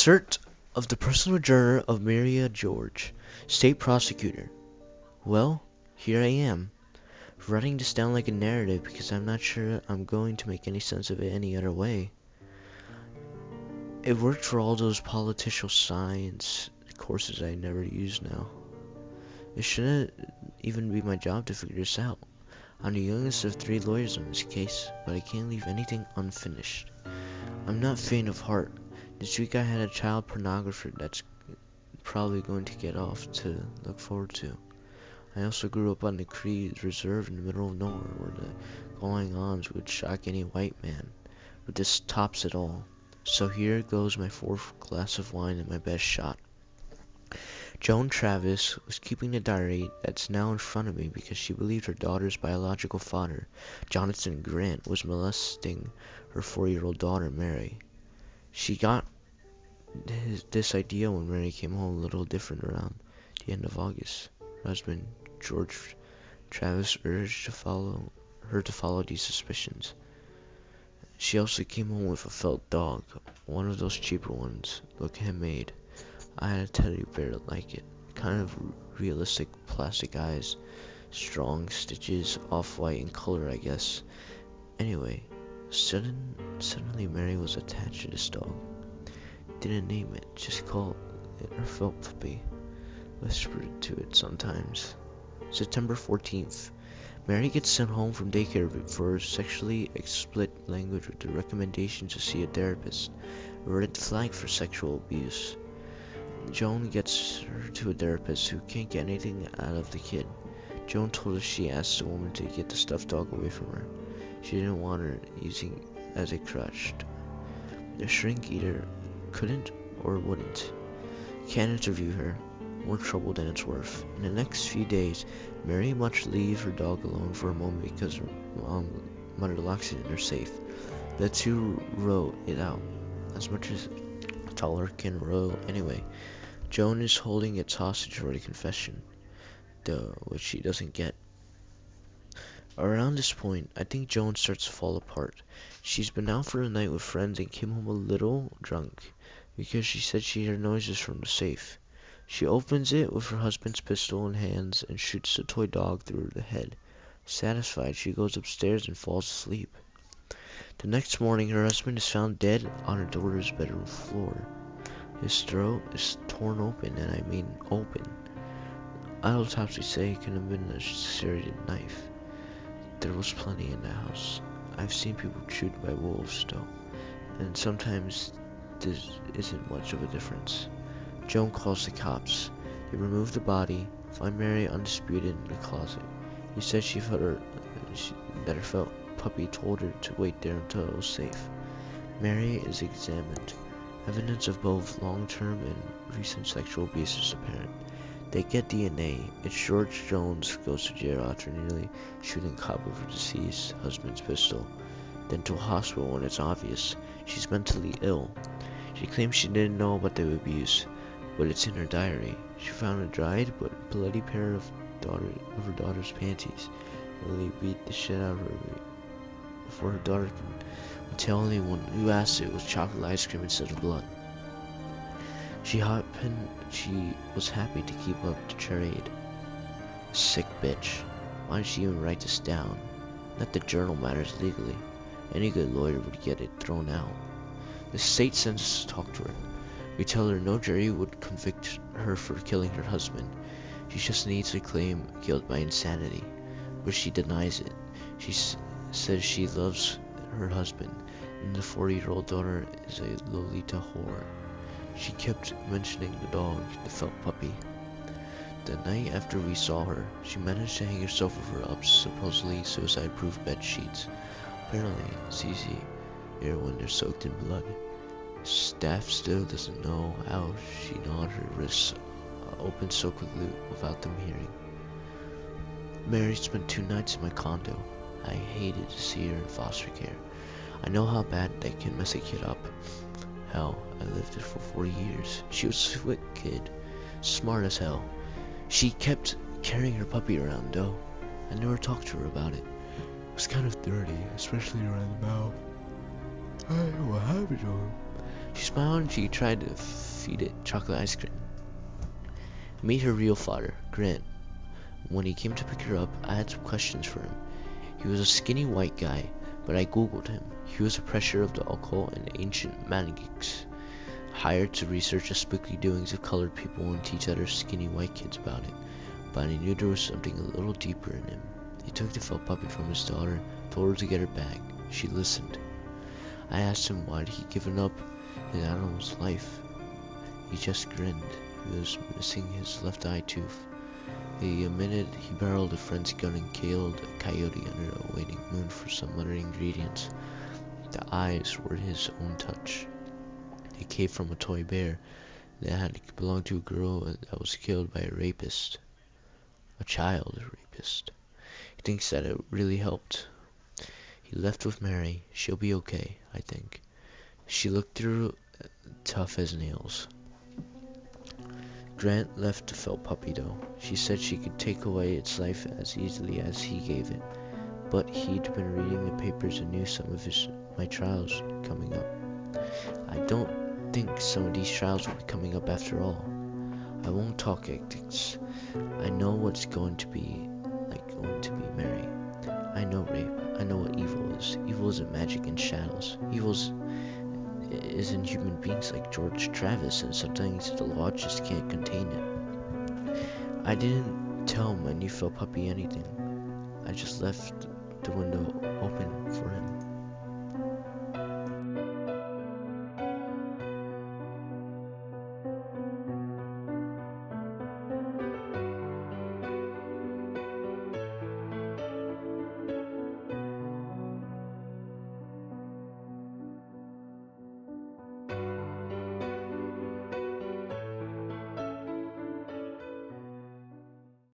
Insert of the personal journal of Maria George, State Prosecutor. Well, here I am, writing this down like a narrative because I'm not sure I'm going to make any sense of it any other way. It worked for all those political science courses I never use now. It shouldn't even be my job to figure this out. I'm the youngest of 3 lawyers on this case, but I can't leave anything unfinished. I'm not faint of heart. This week I had a child pornographer that's probably going to get off to look forward to. I also grew up on the Cree Reserve in the middle of nowhere where the going-ons would shock any white man. But this tops it all. So here goes my 4th glass of wine and my best shot. Joan Travis was keeping the diary that's now in front of me because she believed her daughter's biological father, Jonathan Grant, was molesting her 4-year-old daughter, Mary. She got this idea when Mary came home a little different around the end of August. Her husband, George Travis, urged her to follow these suspicions. She also came home with a felt dog, one of those cheaper ones, look handmade. I had a teddy bear like it, kind of realistic plastic eyes, strong stitches, off-white in color I guess. Anyway, suddenly Mary was attached to this dog. Didn't name it, just called it her felt puppy. Whispered to it sometimes. September 14th. Mary gets sent home from daycare for sexually explicit language with the recommendation to see a therapist. A red flag for sexual abuse. Joan gets her to a therapist who can't get anything out of the kid. Joan told us she asked the woman to get the stuffed dog away from her. She didn't want her using as a crutch. The shrink either couldn't or wouldn't. Can't interview her. More trouble than it's worth. In the next few days, Mary must leave her dog alone for a moment because her mother locks it in her safe. The two row it out, as much as a toddler can row anyway. Joan is holding its hostage for the confession, which she doesn't get. Around this point, I think Joan starts to fall apart. She's been out for a night with friends and came home a little drunk, because she said she heard noises from the safe. She opens it with her husband's pistol in hands and shoots the toy dog through the head. Satisfied, she goes upstairs and falls asleep. The next morning, her husband is found dead on her daughter's bedroom floor. His throat is torn open, and I mean open. Autopsies say it could have been a serrated knife. There was plenty in the house. I've seen people chewed by wolves, though, and sometimes there isn't much of a difference. Joan calls the cops. They remove the body, find Mary undisputed in the closet. He said that her felt puppy told her to wait there until it was safe. Mary is examined. Evidence of both long-term and recent sexual abuse is apparent. They get DNA. It's George Jones goes to jail after nearly shooting cop with her deceased husband's pistol, then to a hospital when it's obvious she's mentally ill. She claims she didn't know about the abuse, but it's in her diary. She found a dried but bloody pair of her daughter's panties. Lily beat the shit out of her before her daughter could tell anyone who asked it was chocolate ice cream instead of blood. She was happy to keep up the charade. Sick bitch. Why did she even write this down? Not that journal matters legally. Any good lawyer would get it thrown out. The state sends us to talk to her. We tell her no jury would convict her for killing her husband. She just needs to claim guilt by insanity. But she denies it. She says she loves her husband, and the 40-year-old daughter is a Lolita whore. She kept mentioning the dog, the felt puppy. The night after we saw her, she managed to hang herself with her supposedly suicide-proof bed sheets. Apparently, it's easy here when they're soaked in blood. Staff still doesn't know how she gnawed her wrists open so quickly without them hearing. Mary spent 2 nights in my condo. I hated to see her in foster care. I know how bad that can mess a kid up. Hell, I lived it for 4 years. She was a sweet kid, smart as hell. She kept carrying her puppy around, though. I never talked to her about it. It was kind of dirty, especially around the mouth. Hey, what happened to her? She smiled and she tried to feed it chocolate ice cream. Meet her real father, Grant. When he came to pick her up, I had some questions for him. He was a skinny white guy, but I googled him. He was a pressure of the occult and ancient magics, hired to research the spooky doings of colored people and teach other skinny white kids about it. But I knew there was something a little deeper in him. He took the felt puppy from his daughter, told her to get her back. She listened. I asked him why he'd given up his animal's life. He just grinned. He was missing his left eye tooth. He admitted he barreled a friend's gun and killed a coyote under a waning moon for some other ingredients. The eyes were his own touch. They came from a toy bear that had belonged to a girl that was killed by a rapist. A child rapist. He thinks that it really helped. He left with Mary. She'll be okay, I think. She looked through tough as nails. Grant left the felt puppy though. She said she could take away its life as easily as he gave it. But he'd been reading the papers and knew some of my trials coming up. I don't think some of these trials will be coming up after all. I won't talk ethics. I know what's going to be Mary. I know rape. I know what evil is. Evil isn't magic and shadows. Evil isn't human beings like George Travis, and sometimes the law just can't contain it. I didn't tell my new felt puppy anything. I just left the window open for him.